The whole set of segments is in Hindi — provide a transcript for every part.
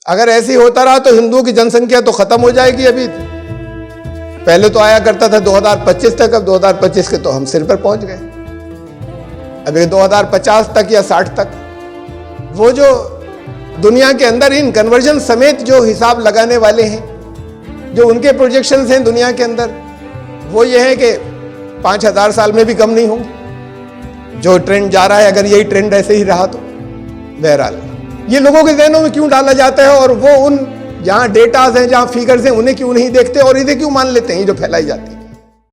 अगर ऐसे ही होता रहा तो हिंदुओं की जनसंख्या तो खत्म हो जाएगी। अभी पहले तो आया करता था 2025 तक, अब 2025 के तो हम सिर पर पहुंच गए। अभी 2050 तक या 60 तक वो जो दुनिया के अंदर इन कन्वर्जन समेत जो हिसाब लगाने वाले हैं, जो उनके प्रोजेक्शंस हैं दुनिया के अंदर, वो ये है कि 5000 साल में भी कम नहीं होंगे। जो ट्रेंड जा रहा है, अगर यही ट्रेंड ऐसे ही रहा तो बहरहाल ये लोगों के जहनों में क्यों डाला जाता है और वो उन जहां डेटाज हैं, जहां फिगर्स हैं, उन्हें क्यों नहीं देखते और इन्हें क्यों मान लेते हैं, ये जो फैलाई जाती है।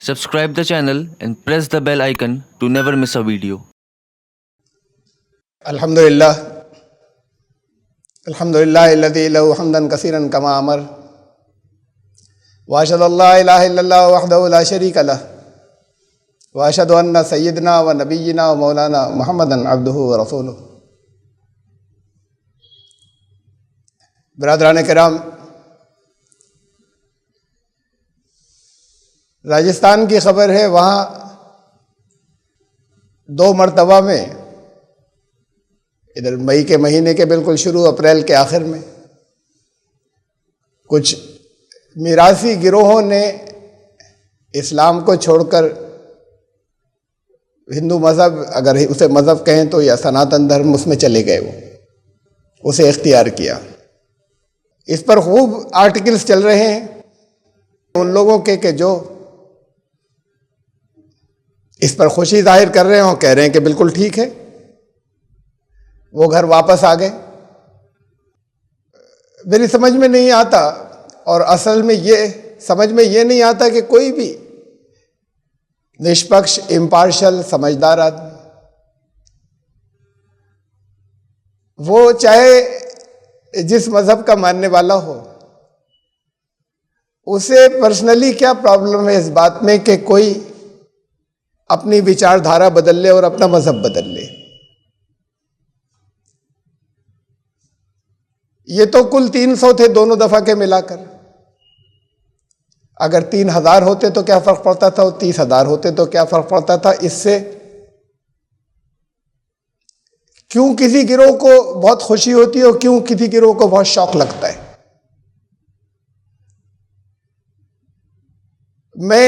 Subscribe the channel and press the bell icon to never miss a video. अल्हम्दुलिल्लाह अल्हम्दुलिल्लाहिल्लज़ी लहू हम्दन कसीरन कमा अमर व अशहदु अल्ला इलाहा इल्लल्लाह वहदहु ला शरीका लह व अशहदु अन्ना सय्यदना व नबिय्यना व मौलाना मुहम्मदन अब्दुहु व रसूलुहु। बिरादरान किराम, राजस्थान की खबर है, वहाँ 2 मरतबा में, इधर मई के महीने के बिल्कुल शुरू, अप्रैल के आखिर में, कुछ मिरासी गिरोहों ने इस्लाम को छोड़कर हिंदू मज़हब, अगर उसे मज़हब कहें तो, या सनातन धर्म, उसमें चले गए, वो उसे इख्तियार किया। इस पर खूब आर्टिकल्स चल रहे हैं उन लोगों के जो इस पर खुशी जाहिर कर रहे हैं और कह रहे हैं कि बिल्कुल ठीक है, वो घर वापस आ गए। मेरी समझ में नहीं आता, और असल में ये समझ में ये नहीं आता कि कोई भी निष्पक्ष, इम्पार्शल, समझदार आदमी, वो चाहे जिस मजहब का मानने वाला हो, उसे पर्सनली क्या प्रॉब्लम है इस बात में कि कोई अपनी विचारधारा बदल ले और अपना मजहब बदल ले। ये तो कुल 300 थे दोनों दफा के मिलाकर। अगर 3000 होते तो क्या फर्क पड़ता था, और 30,000 होते तो क्या फर्क पड़ता था। इससे क्यों किसी गिरोह को बहुत खुशी होती है और क्यों किसी गिरोह को बहुत शौक लगता है। मैं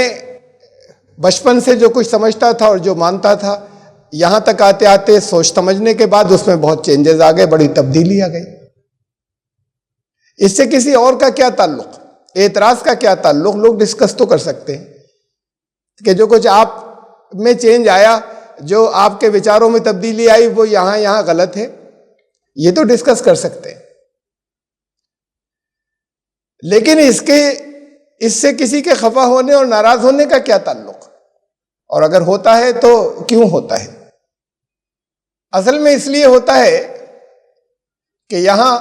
बचपन से जो कुछ समझता था और जो मानता था, यहां तक आते आते सोच समझने के बाद उसमें बहुत चेंजेस आ गए, बड़ी तब्दीली आ गई। इससे किसी और का क्या ताल्लुक, एतराज का क्या ताल्लुक, लोग डिस्कस तो कर सकते हैं कि जो कुछ आप में चेंज आया, जो आपके विचारों में तब्दीली आई, वो यहां गलत है, ये तो डिस्कस कर सकते हैं। लेकिन इससे किसी के खफा होने और नाराज होने का क्या ताल्लुक, और अगर होता है तो क्यों होता है। असल में इसलिए होता है कि यहां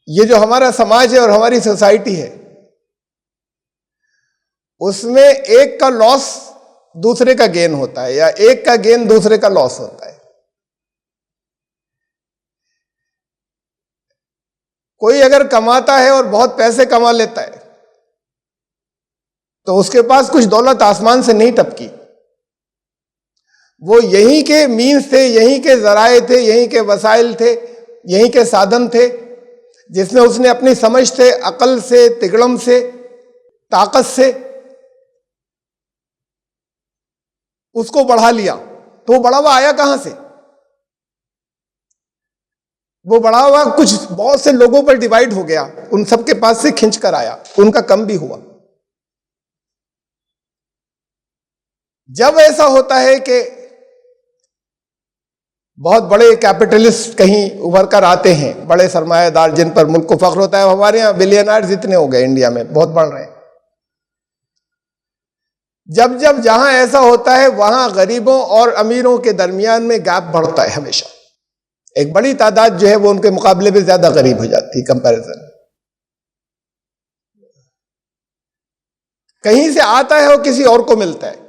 ये जो हमारा समाज है और हमारी सोसाइटी है, उसमें एक का लॉस दूसरे का गेन होता है, या एक का गेन दूसरे का लॉस होता है। कोई अगर कमाता है और बहुत पैसे कमा लेता है तो उसके पास कुछ दौलत आसमान से नहीं टपकी, वो यहीं के मीन्स थे, यहीं के जराए थे, यहीं के वसाइल थे, यहीं के साधन थे, जिसमें उसने अपनी समझ से, अकल से, तिगड़म से, ताकत से उसको बढ़ा लिया। तो वो बढ़ावा आया कहां से? वो बढ़ावा कुछ बहुत से लोगों पर डिवाइड हो गया, उन सबके पास से खिंच कर आया, उनका कम भी हुआ। जब ऐसा होता है कि बहुत बड़े कैपिटलिस्ट कहीं उभर कर आते हैं, बड़े सरमायादार, जिन पर मुल्क को फख्र होता है, हमारे यहां बिलियनर्स इतने हो गए इंडिया में, बहुत बढ़ रहे हैं। जब जहां ऐसा होता है, वहां गरीबों और अमीरों के दरमियान में गैप बढ़ता है हमेशा। एक बड़ी तादाद जो है वो उनके मुकाबले में ज्यादा गरीब हो जाती है कंपैरिजन। कहीं से आता है और किसी और को मिलता है।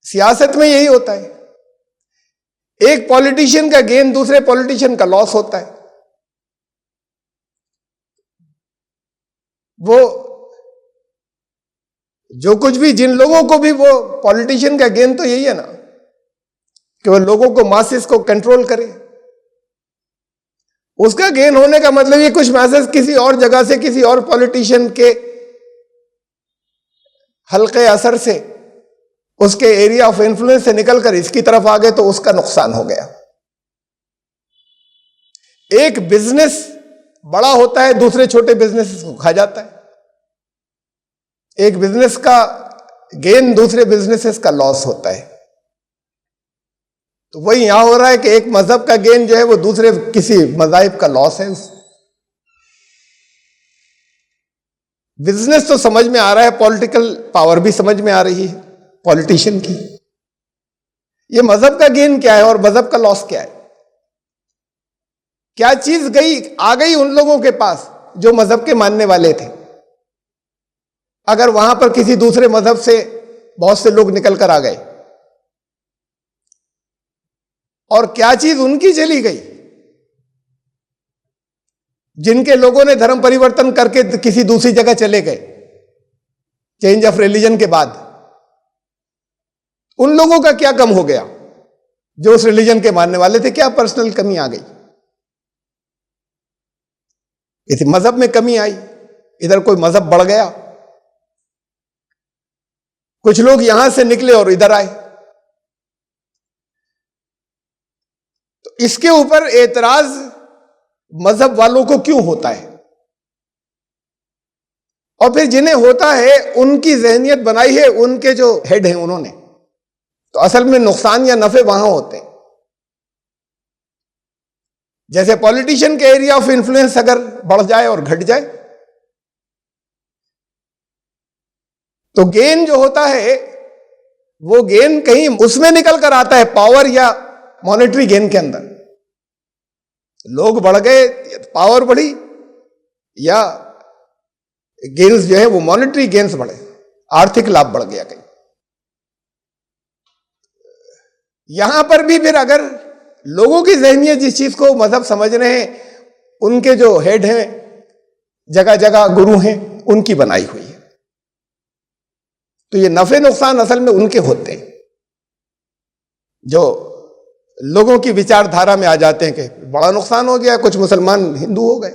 सियासत में यही होता है, एक पॉलिटिशियन का गेन दूसरे पॉलिटिशियन का लॉस होता है। वो जो कुछ भी, जिन लोगों को भी, वो पॉलिटिशियन का गेन तो यही है ना कि वो लोगों को, मासेस को कंट्रोल करे। उसका गेन होने का मतलब ये कुछ मैसेज किसी और जगह से, किसी और पॉलिटिशियन के हल्के असर से, उसके एरिया ऑफ इन्फ्लुएंस से निकलकर इसकी तरफ आ गए तो उसका नुकसान हो गया। एक बिजनेस बड़ा होता है, दूसरे छोटे बिजनेस को खा जाता है। एक बिजनेस का गेन दूसरे बिजनेसेस का लॉस होता है। तो वही यहां हो रहा है कि एक मजहब का गेन जो है वो दूसरे किसी मजाहिब का लॉस है। बिजनेस तो समझ में आ रहा है, पॉलिटिकल पावर भी समझ में आ रही है पॉलिटिशियन की। ये मजहब का गेन क्या है और मजहब का लॉस क्या है? क्या चीज आ गई उन लोगों के पास जो मजहब के मानने वाले थे, अगर वहां पर किसी दूसरे मजहब से बहुत से लोग निकल कर आ गए? और क्या चीज उनकी चली गई जिनके लोगों ने धर्म परिवर्तन करके किसी दूसरी जगह चले गए, चेंज ऑफ रिलीजन के बाद? उन लोगों का क्या कम हो गया जो उस रिलीजन के मानने वाले थे? क्या पर्सनल कमी आ गई? इस मजहब में कमी आई, इधर कोई मजहब बढ़ गया, कुछ लोग यहां से निकले और इधर आए। तो इसके ऊपर एतराज मजहब वालों को क्यों होता है? और फिर जिन्हें होता है उनकी जहनियत बनाई है उनके जो हेड हैं उन्होंने, तो असल में नुकसान या नफे वहां होते हैं। जैसे पॉलिटिशियन के एरिया ऑफ इन्फ्लुएंस अगर बढ़ जाए और घट जाए तो गेन जो होता है वो गेन कहीं उसमें निकल कर आता है, पावर या मॉनेटरी गेन के अंदर। लोग बढ़ गए, पावर बढ़ी, या गेन्स जो है वो मॉनेटरी गेन्स बढ़े, आर्थिक लाभ बढ़ गया कहीं। यहां पर भी फिर अगर लोगों की ज़हनियत जिस चीज को मजहब समझ रहे हैं, उनके जो हेड हैं, जगह जगह गुरु हैं, उनकी बनाई हुई है, तो ये नफे नुकसान असल में उनके होते हैं जो लोगों की विचारधारा में आ जाते हैं कि बड़ा नुकसान हो गया, कुछ मुसलमान हिंदू हो गए,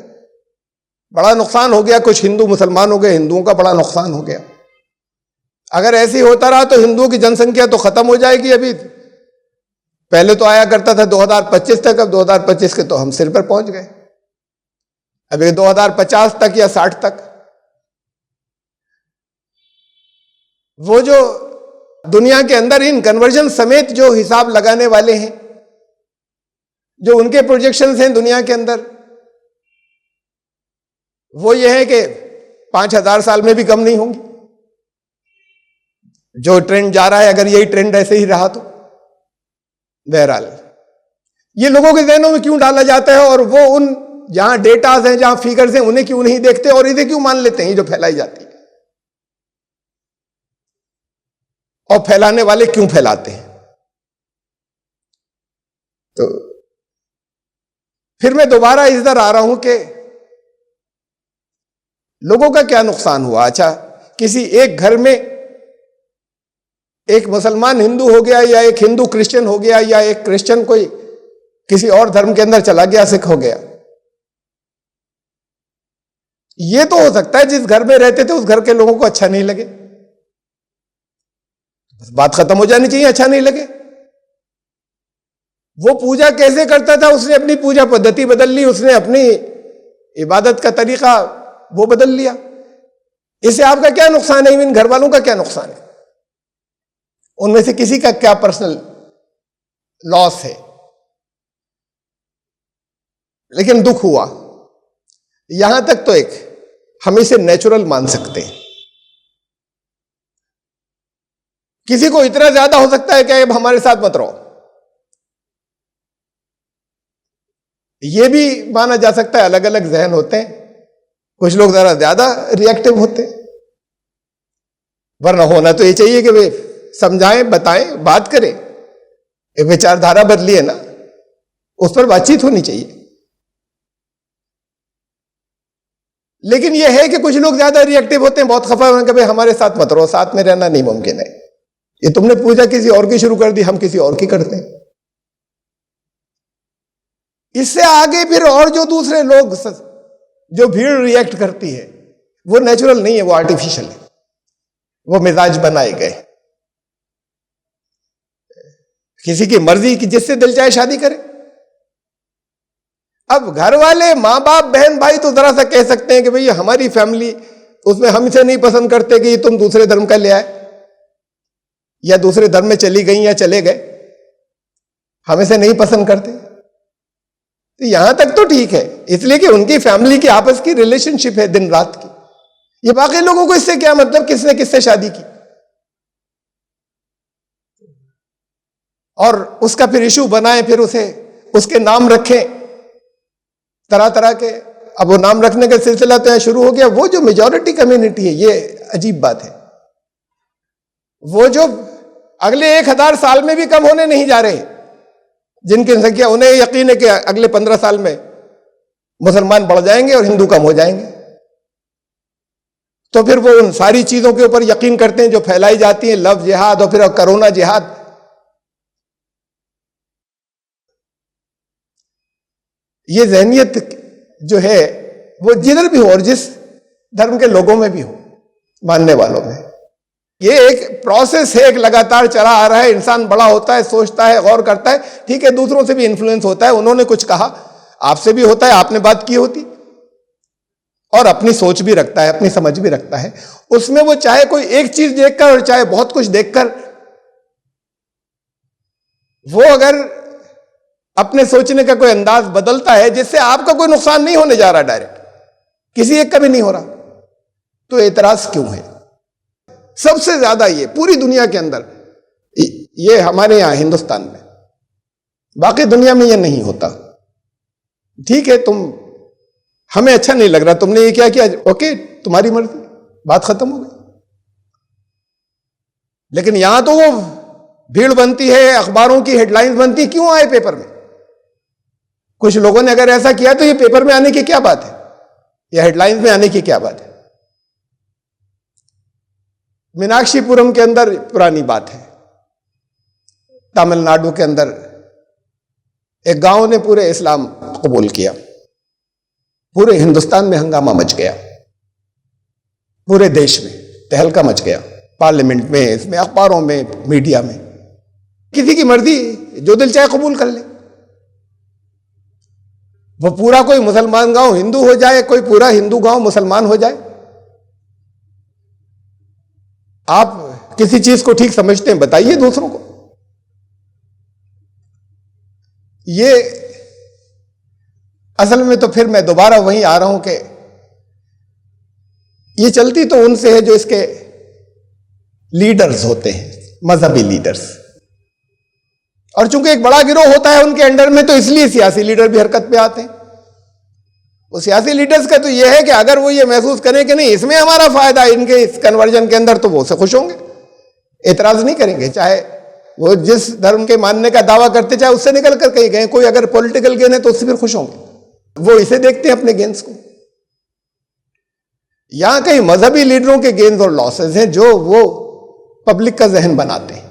बड़ा नुकसान हो गया, कुछ हिंदू मुसलमान हो गए, हिंदुओं का बड़ा नुकसान हो गया। अगर ऐसे ही होता रहा तो हिंदुओं की जनसंख्या तो खत्म हो जाएगी। अभी पहले तो आया करता था 2025 तक, अब 2025 के तो हम सिर पर पहुंच गए। अभी 2050 तक या 60 तक वो जो दुनिया के अंदर इन कन्वर्जन समेत जो हिसाब लगाने वाले हैं, जो उनके प्रोजेक्शंस हैं दुनिया के अंदर, वो ये है कि 5000 साल में भी कम नहीं होंगी। जो ट्रेंड जा रहा है, अगर यही ट्रेंड ऐसे ही रहा तो बहरहाल ये लोगों के ज़हनों में क्यों डाला जाता है, और वो उन जहां डेटास हैं, जहां फिगर्स हैं, उन्हें क्यों नहीं देखते और इन्हें क्यों मान लेते हैं जो फैलाई जाती है, और फैलाने वाले क्यों फैलाते हैं? तो फिर मैं दोबारा इधर आ रहा हूं कि लोगों का क्या नुकसान हुआ। अच्छा, किसी एक घर में एक मुसलमान हिंदू हो गया, या एक हिंदू क्रिश्चियन हो गया, या एक क्रिश्चियन कोई किसी और धर्म के अंदर चला गया, सिख हो गया। ये तो हो सकता है जिस घर में रहते थे उस घर के लोगों को अच्छा नहीं लगे, बात खत्म हो जानी चाहिए, अच्छा नहीं लगे। वो पूजा कैसे करता था, उसने अपनी पूजा पद्धति बदल ली, उसने अपनी इबादत का तरीका वो बदल लिया। इससे आपका क्या नुकसान है? इन घर वालों का क्या नुकसान है? उनमें से किसी का क्या पर्सनल लॉस है? लेकिन दुख हुआ। यहां तक तो एक हम इसे नेचुरल मान सकते हैं। किसी को इतना ज्यादा हो सकता है कि अब हमारे साथ मत रहो, यह भी माना जा सकता है। अलग अलग जहन होते हैं, कुछ लोग जरा ज्यादा रिएक्टिव होते हैं, वरना होना तो ये चाहिए कि वे समझाएं, बताएं, बात करें, एक विचारधारा बदली है ना, उस पर बातचीत होनी चाहिए। लेकिन यह है कि कुछ लोग ज्यादा रिएक्टिव होते हैं, बहुत खफा होंगे, भाई हमारे साथ मत रहो, साथ में रहना नहीं मुमकिन है, ये तुमने पूजा किसी और की शुरू कर दी, हम किसी और की करते हैं। इससे आगे फिर और जो दूसरे लोग, जो भीड़ रिएक्ट करती है, वो नेचुरल नहीं है, वो आर्टिफिशियल है, वो मिजाज बनाए गए। किसी की मर्जी की जिससे दिल चाहे शादी करे। अब घर वाले, माँ बाप, बहन भाई तो जरा सा कह सकते हैं कि भाई हमारी फैमिली, उसमें हम इसे नहीं पसंद करते कि तुम दूसरे धर्म का ले आए या दूसरे धर्म में चली गई या चले गए, हम इसे नहीं पसंद करते। तो यहां तक तो ठीक है, इसलिए कि उनकी फैमिली की आपस की रिलेशनशिप है दिन रात की। ये बाकी लोगों को इससे क्या मतलब, किसने किससे शादी की, और उसका फिर इशू बनाए, फिर उसे उसके नाम रखें तरह तरह के। अब वो नाम रखने का सिलसिला तो यहां शुरू हो गया। वो जो मेजॉरिटी कम्युनिटी है, ये अजीब बात है, वो जो अगले 1000 साल में भी कम होने नहीं जा रहे, जिनकी संख्या, उन्हें यकीन है कि अगले 15 साल में मुसलमान बढ़ जाएंगे और हिंदू कम हो जाएंगे। तो फिर वो उन सारी चीजों के ऊपर यकीन करते हैं जो फैलाई जाती हैं, लव जिहाद और फिर कोरोना जिहाद। ये जहनियत जो है वो जिधर भी हो और जिस धर्म के लोगों में भी हो, मानने वालों में, ये एक प्रोसेस है, एक लगातार चला आ रहा है। इंसान बड़ा होता है, सोचता है, गौर करता है, ठीक है, दूसरों से भी इन्फ्लुएंस होता है, उन्होंने कुछ कहा, आपसे भी होता है, आपने बात की होती, और अपनी सोच भी रखता है, अपनी समझ भी रखता है। उसमें वो चाहे कोई एक चीज देखकर और चाहे बहुत कुछ देखकर, वो अगर अपने सोचने का कोई अंदाज बदलता है जिससे आपका कोई नुकसान नहीं होने जा रहा, डायरेक्ट किसी एक का भी नहीं हो रहा, तो एतराज क्यों है? सबसे ज्यादा ये पूरी दुनिया के अंदर, ये हमारे यहां हिंदुस्तान में, बाकी दुनिया में ये नहीं होता। ठीक है, तुम, हमें अच्छा नहीं लग रहा, तुमने ये क्या किया, ओके, तुम्हारी मर्जी, बात खत्म हो गई। लेकिन यहां तो वो भीड़ बनती है, अखबारों की हेडलाइंस बनती है, क्यों आए पेपर में? कुछ लोगों ने अगर ऐसा किया तो ये पेपर में आने की क्या बात है, या हेडलाइंस में आने की क्या बात है? मीनाक्षीपुरम के अंदर पुरानी बात है, तमिलनाडु के अंदर एक गांव ने पूरे इस्लाम कबूल किया, पूरे हिंदुस्तान में हंगामा मच गया, पूरे देश में तहलका मच गया, पार्लियामेंट में, इसमें, अखबारों में, मीडिया में। किसी की मर्जी, जो दिल चाहे कबूल कर ले। वो पूरा कोई मुसलमान गांव हिंदू हो जाए, कोई पूरा हिंदू गांव मुसलमान हो जाए। आप किसी चीज को ठीक समझते हैं, बताइए दूसरों को। ये असल में तो फिर मैं दोबारा वहीं आ रहा हूं कि ये चलती तो उनसे है जो इसके लीडर्स होते हैं, मजहबी लीडर्स। और चूंकि एक बड़ा गिरोह होता है उनके अंडर में, तो इसलिए सियासी लीडर भी हरकत पे आते हैं। वो सियासी लीडर्स का तो ये है कि अगर वो ये महसूस करें कि नहीं इसमें हमारा फायदा है, इनके इस कन्वर्जन के अंदर, तो वो उससे खुश होंगे, एतराज नहीं करेंगे, चाहे वो जिस धर्म के मानने का दावा करते, चाहे उससे निकल कर कहीं गए। कोई अगर पॉलिटिकल गेन है तो उससे फिर खुश होंगे, वो इसे देखते हैं अपने गेन्स को। यहां कहीं मजहबी लीडरों के गेन्स और लॉसेस हैं जो वो पब्लिक का जहन बनाते हैं।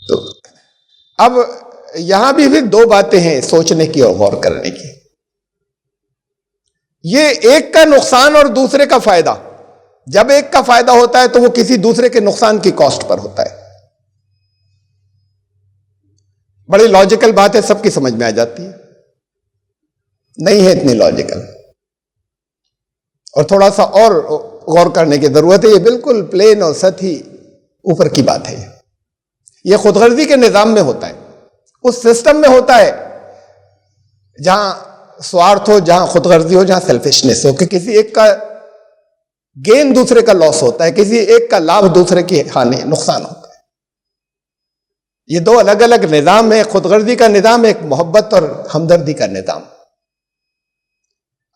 तो अब यहां भी फिर दो बातें हैं सोचने की और गौर करने की। ये एक का नुकसान और दूसरे का फायदा। जब एक का फायदा होता है तो वो किसी दूसरे के नुकसान की कॉस्ट पर होता है। बड़ी लॉजिकल बात है, सबकी समझ में आ जाती है, नहीं है इतनी लॉजिकल, और थोड़ा सा और गौर करने की जरूरत है। ये बिल्कुल प्लेन और सतही ऊपर की बात है। ये खुदगर्जी के निजाम में होता है, उस सिस्टम में होता है जहां स्वार्थ हो, जहां खुदगर्जी हो, जहां सेल्फिशनेस हो, कि किसी एक का गेन दूसरे का लॉस होता है, किसी एक का लाभ दूसरे की हानि, नुकसान होता है। ये दो अलग अलग निजाम है, खुदगर्जी का निजाम, एक मोहब्बत और हमदर्दी का निजाम।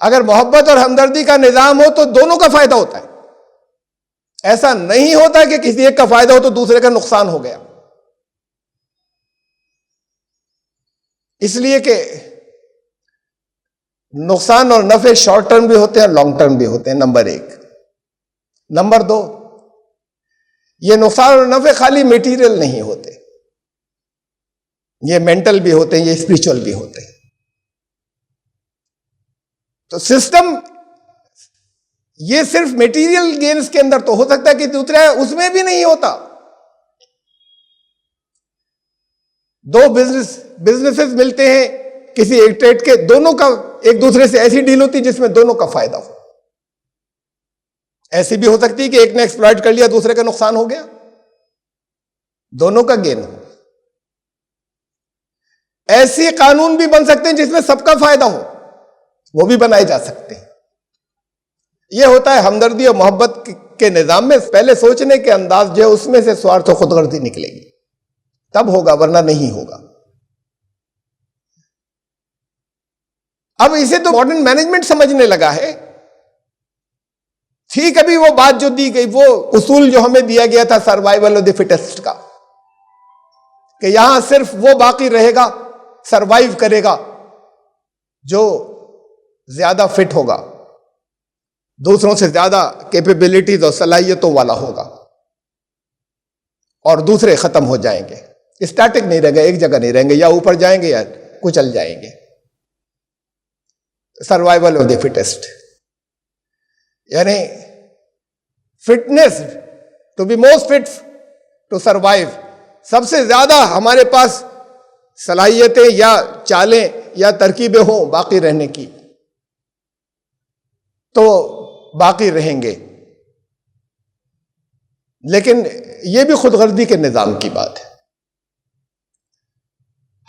अगर मोहब्बत और हमदर्दी का निजाम हो तो दोनों का फायदा होता है। ऐसा नहीं होता कि किसी एक का फायदा हो तो दूसरे का नुकसान हो गया। इसलिए कि नुकसान और नफे शॉर्ट टर्म भी होते हैं और लॉन्ग टर्म भी होते हैं, नंबर एक। नंबर दो, ये नुकसान और नफे खाली मटेरियल नहीं होते। ये मेंटल भी होते हैं, ये स्पिरिचुअल भी होते हैं। तो सिस्टम ये सिर्फ मेटीरियल गेन्स के अंदर तो हो सकता है कि दूसरा उसमें भी नहीं होता। दो बिजनेसेस मिलते हैं किसी एक ट्रेड के, दोनों का एक दूसरे से ऐसी डील होती है जिसमें दोनों का फायदा हो। ऐसी भी हो सकती है कि एक ने एक्सप्लॉइट कर लिया, दूसरे का नुकसान हो गया, दोनों का गेन हो। ऐसे कानून भी बन सकते हैं जिसमें सबका फायदा हो, वो भी बनाए जा सकते हैं। यह होता है हमदर्दी और मोहब्बत के निजाम में पहले सोचने के अंदाज जो है उसमें से स्वार्थ और खुदगर्जी निकलेगी, तब होगा, वरना नहीं होगा। अब इसे तो मॉडर्न मैनेजमेंट समझने लगा है। ठीक, अभी वो बात जो दी गई, वो उसूल जो हमें दिया गया था सर्वाइवल ऑफ द फिटेस्ट का, कि यहां सिर्फ वो बाकी रहेगा, सर्वाइव करेगा जो ज्यादा फिट होगा, दूसरों से ज्यादा कैपेबिलिटीज और सलाहियतों वाला होगा, और दूसरे खत्म हो जाएंगे, स्टैटिक नहीं रहेंगे, एक जगह नहीं रहेंगे, या ऊपर जाएंगे या कुचल जाएंगे। सर्वाइवल ऑफ द फिटेस्ट यानी fitness, to be most fit to survive, सबसे ज्यादा हमारे पास सलाहियतें या चालें या तरकीबें हों बाकी रहने की, तो बाकी रहेंगे। लेकिन यह भी खुदगर्दी के निजाम की बात है।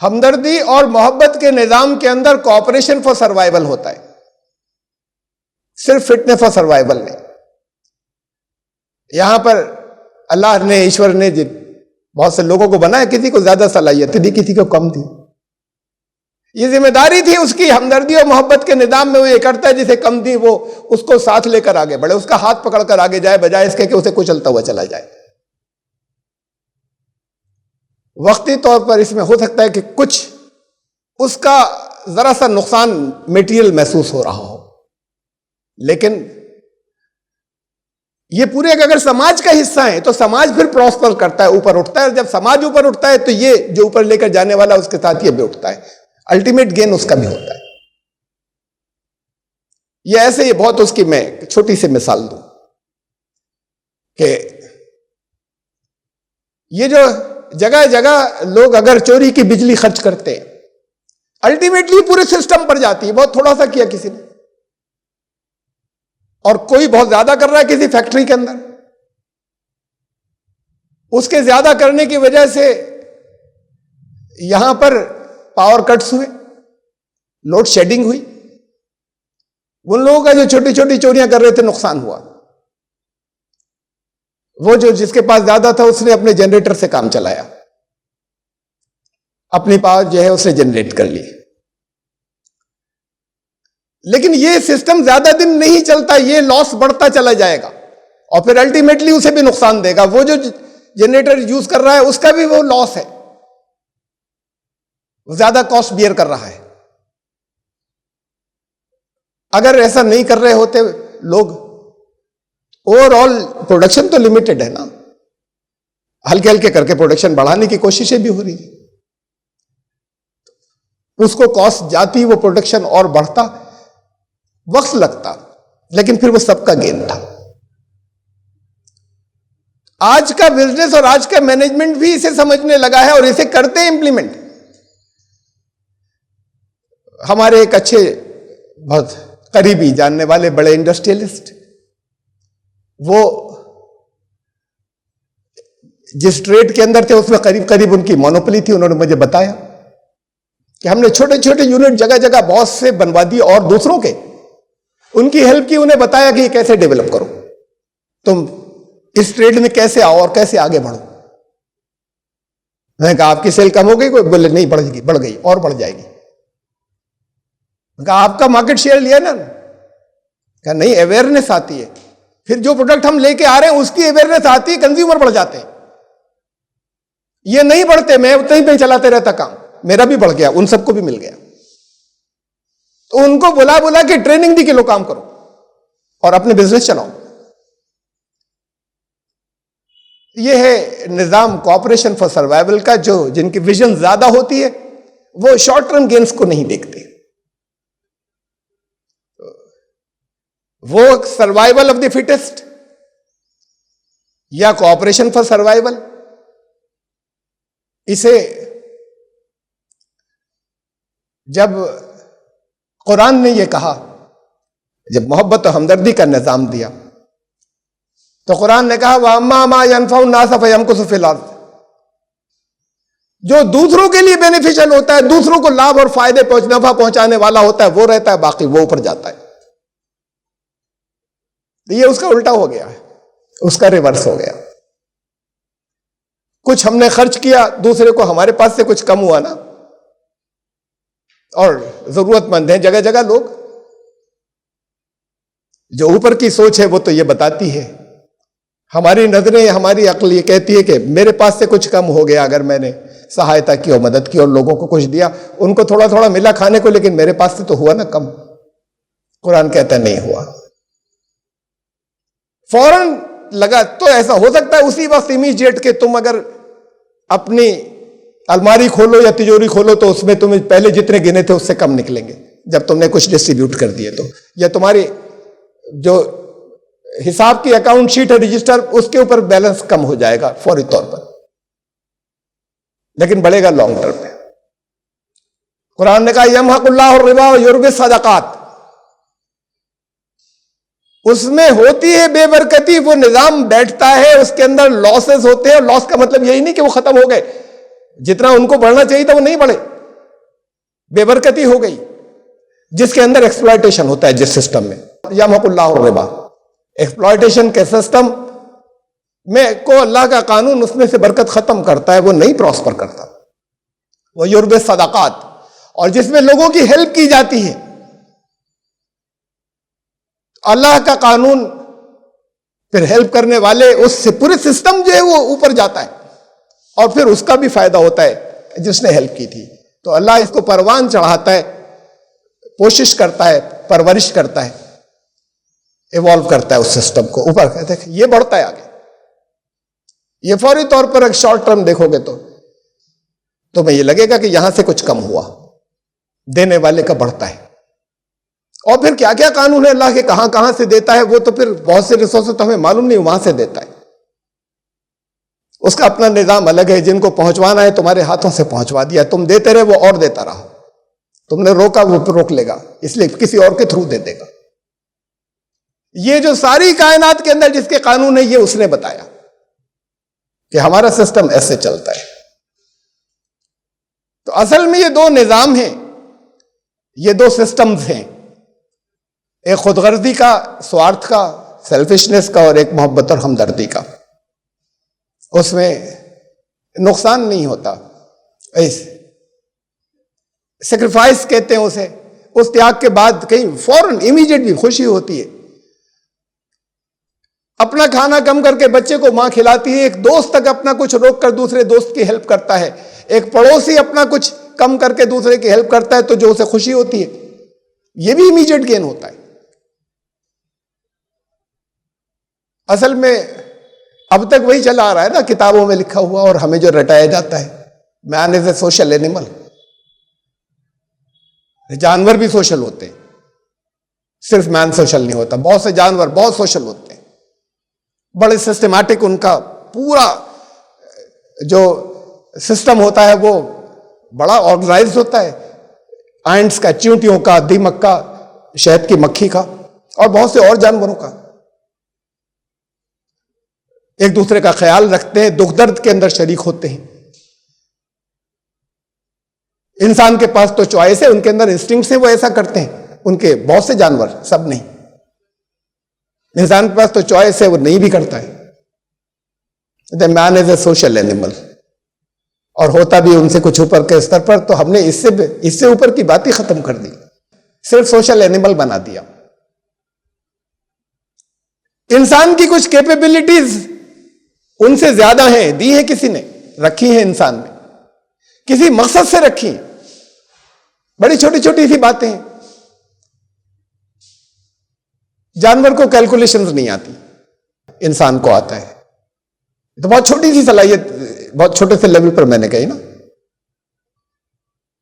हमदर्दी और मोहब्बत के निजाम के अंदर कोऑपरेशन फॉर सर्वाइवल होता है, सिर्फ फिटनेस फॉर सर्वाइवल नहीं। यहां पर अल्लाह ने, ईश्वर ने बहुत से लोगों को बनाया, किसी को ज्यादा सलाहियत दी, किसी को कम दी। ये जिम्मेदारी थी उसकी, हमदर्दी और मोहब्बत के निजाम में वो ये करता है जिसे कम दी, वो उसको साथ लेकर आगे बढ़े, उसका हाथ पकड़कर आगे जाए, बजाय इसके कि उसे कुचलता हुआ चला जाए। वक्ती तौर पर इसमें हो सकता है कि कुछ उसका जरा सा नुकसान मेटीरियल महसूस हो रहा हो, लेकिन ये पूरे अगर समाज का हिस्सा है तो समाज फिर प्रॉस्पर करता है, ऊपर उठता है, और जब समाज ऊपर उठता है तो ये जो ऊपर लेकर जाने वाला उसके साथ ये भी उठता है, अल्टीमेट गेन उसका भी होता है। ये ऐसे ही बहुत, उसकी मैं छोटी सी मिसाल दूं कि ये जो जगह जगह लोग अगर चोरी की बिजली खर्च करते हैं, अल्टीमेटली पूरे सिस्टम पर जाती है। बहुत थोड़ा सा किया किसी ने, और कोई बहुत ज्यादा कर रहा है किसी फैक्ट्री के अंदर, उसके ज्यादा करने की वजह से यहां पर पावर कट्स हुए, लोड शेडिंग हुई, उन लोगों का जो छोटी छोटी चोरियां कर रहे थे नुकसान हुआ। वो जो जिसके पास ज्यादा था उसने अपने जनरेटर से काम चलाया, अपनी पावर जो है उसने जनरेट कर ली। लेकिन ये सिस्टम ज्यादा दिन नहीं चलता, ये लॉस बढ़ता चला जाएगा और फिर अल्टीमेटली उसे भी नुकसान देगा। वो जो जनरेटर यूज कर रहा है उसका भी वो लॉस है, ज्यादा कॉस्ट बियर कर रहा है। अगर ऐसा नहीं कर रहे होते लोग, ओवरऑल प्रोडक्शन तो लिमिटेड है ना, हल्के हल्के करके प्रोडक्शन बढ़ाने की कोशिशें भी हो रही है, उसको कॉस्ट जाती, वो प्रोडक्शन और बढ़ता, वक्त लगता, लेकिन फिर वो सबका गेन था। आज का बिजनेस और आज का मैनेजमेंट भी इसे समझने लगा है और इसे करते हैं इंप्लीमेंट। हमारे एक अच्छे बहुत करीबी जानने वाले बड़े इंडस्ट्रियलिस्ट, वो जिस ट्रेड के अंदर थे उसमें करीब करीब उनकी मोनोपोली थी। उन्होंने मुझे बताया कि हमने छोटे छोटे यूनिट जगह जगह बहुत से बनवा दिए और दूसरों के, उनकी हेल्प की, उन्हें बताया कि कैसे डेवलप करो, तुम इस ट्रेड में कैसे आओ और कैसे आगे बढ़ो। मैंने कहा आपकी सेल कम हो गई? कोई बोले नहीं, बढ़ेगी, बढ़ गई और बढ़ जाएगी। मैंने कहा आपका मार्केट शेयर लिया ना? कहा नहीं, अवेयरनेस आती है, फिर जो प्रोडक्ट हम लेके आ रहे हैं उसकी अवेयरनेस आती है, कंज्यूमर बढ़ जाते हैं। ये नहीं बढ़ते, मैं उतना ही पे चलाते रहता काम, मेरा भी बढ़ गया, उन सबको भी मिल गया। तो उनको बुला बुला के ट्रेनिंग दी कि लो काम करो और अपने बिजनेस चलाओ। ये है निजाम कोऑपरेशन फॉर सर्वाइवल का, जो जिनकी विजन ज्यादा होती है वो शॉर्ट टर्म गेन्स को नहीं देखते। वो सर्वाइवल ऑफ द फिटेस्ट या कोऑपरेशन फॉर सर्वाइवल, इसे जब कुरान ने यह कहा, जब मोहब्बत और हमदर्दी का निजाम दिया, तो कुरान ने कहा वअम्मा मा यनफउ नास फयमकुसु फिल अर्द, जो दूसरों के लिए बेनिफिशियल होता है, दूसरों को लाभ और फायदे नफा पहुंचाने वाला होता है, वो रहता है, बाकी वो ऊपर जाता है। तो ये उसका उल्टा हो गया है, उसका रिवर्स हो गया। कुछ हमने खर्च किया दूसरे को, हमारे पास से कुछ कम हुआ ना, और जरूरतमंद हैं जगह जगह लोग। जो ऊपर की सोच है वो तो ये बताती है, हमारी नजरें, हमारी अक्ल ये कहती है कि मेरे पास से कुछ कम हो गया, अगर मैंने सहायता की और मदद की और लोगों को कुछ दिया, उनको थोड़ा थोड़ा मिला खाने को, लेकिन मेरे पास से तो हुआ ना कम। कुरान कहता नहीं हुआ, फौरन लगा। तो ऐसा हो सकता है उसी वक्त इमीडिएट के तुम अगर अपनी अलमारी खोलो या तिजोरी खोलो तो उसमें तुम्हें पहले जितने गिने थे उससे कम निकलेंगे जब तुमने कुछ डिस्ट्रीब्यूट कर दिए तो, या तुम्हारी जो हिसाब की अकाउंट शीट है, रजिस्टर, उसके ऊपर बैलेंस कम हो जाएगा फौरी तौर पर, लेकिन बढ़ेगा लॉन्ग टर्म में। कुरान ने कहा यमहकुल्लाहु रिबा व युर्बि सदकात, उसमें होती है बेबरकती, वो निजाम बैठता है, उसके अंदर लॉसेस होते हैं। लॉस का मतलब यही नहीं कि वो खत्म हो गए, जितना उनको बढ़ना चाहिए था वो नहीं बढ़े, बेबरकती हो गई, जिसके अंदर एक्सप्लॉयटेशन होता है। जिस सिस्टम में यमहकुल्लाहु रिबा, एक्सप्लॉयटेशन के सिस्टम में को अल्लाह का कानून उसमें से बरकत खत्म करता है, वो नहीं प्रॉस्पर करता। वो युर्बे सदाकात, और जिसमें लोगों की हेल्प की जाती है, अल्लाह का कानून फिर हेल्प करने वाले, उससे पूरे सिस्टम जो है वो ऊपर जाता है, और फिर उसका भी फायदा होता है जिसने हेल्प की थी। तो अल्लाह इसको परवान चढ़ाता है, कोशिश करता है, परवरिश करता है, इवॉल्व करता है उस सिस्टम को ऊपर। कहते हैं ये बढ़ता है आगे। ये फौरी तौर पर एक शॉर्ट टर्म देखोगे तो तुम्हें ये लगेगा कि यहां से कुछ कम हुआ, देने वाले का बढ़ता है। और फिर क्या क्या कानून है अल्लाह के, कहां कहां से देता है, वो तो फिर बहुत से रिसोर्सेज तो हमें मालूम नहीं वहां से देता है, उसका अपना निजाम अलग है। जिनको पहुंचवाना है तुम्हारे हाथों से पहुंचवा दिया, तुम देते रहे वो और देता रहा, तुमने रोका वो फिर रोक लेगा, इसलिए किसी और के थ्रू दे देगा। ये जो सारी कायनात के अंदर जिसके कानून है, ये उसने बताया कि हमारा सिस्टम ऐसे चलता है। तो असल में ये दो निजाम हैं, ये दो सिस्टम्स हैं, एक खुदगर्जी का, स्वार्थ का, सेल्फिशनेस का, और एक मोहब्बत और हमदर्दी का। उसमें नुकसान नहीं होता, सेक्रीफाइस कहते हैं उसे। उस त्याग के बाद कहीं फौरन इमीडिएट भी खुशी होती है। अपना खाना कम करके बच्चे को मां खिलाती है, एक दोस्त तक अपना कुछ रोक कर दूसरे दोस्त की हेल्प करता है, एक पड़ोसी अपना कुछ कम करके दूसरे की हेल्प करता है, तो जो उसे खुशी होती है, यह भी इमीडिएट गेन होता है। असल में अब तक वही चला आ रहा है ना, किताबों में लिखा हुआ, और हमें जो रटाया जाता है, man is a social animal. जानवर भी सोशल होते हैं, सिर्फ मैन सोशल नहीं होता। बहुत से जानवर बहुत सोशल होते हैं, बड़े सिस्टमैटिक, उनका पूरा जो सिस्टम होता है वो बड़ा ऑर्गेनाइज होता है। एंट्स का, चींटियों का, दीमक का, शहद की मक्खी का, और बहुत से और जानवरों का। एक दूसरे का ख्याल रखते हैं, दुख दर्द के अंदर शरीक होते हैं। इंसान के पास तो चॉइस है, उनके अंदर इंस्टिंक्ट्स है, वो ऐसा करते हैं। उनके बहुत से जानवर, सब नहीं। इंसान के पास तो चॉइस है, वो नहीं भी करता है। The man is a social animal, और होता भी उनसे कुछ ऊपर के स्तर पर। तो हमने इससे ऊपर की बात ही खत्म कर दी, सिर्फ सोशल एनिमल बना दिया। इंसान की कुछ कैपेबिलिटीज उनसे ज्यादा हैं, दी है किसी ने, रखी है इंसान में, किसी मकसद से रखी है। बड़ी छोटी छोटी सी बातें हैं। जानवर को कैलकुलेशंस नहीं आती, इंसान को आता है। तो बहुत छोटी सी सलाहियत, बहुत छोटे से लेवल पर मैंने कही ना।